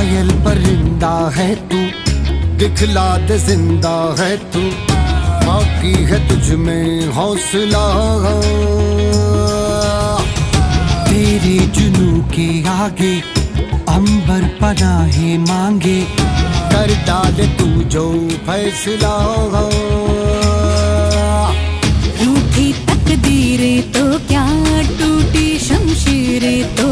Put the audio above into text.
घायल परिंदा है तू, दिखला दे जिंदा है तू, बाकी है तुझ में हौसला। तेरे जुनू के आगे अंबर पनाहे मांगे, कर डाले तू जो फैसला। रूठी तकदीरें तो क्या, टूटी शमशीरें तो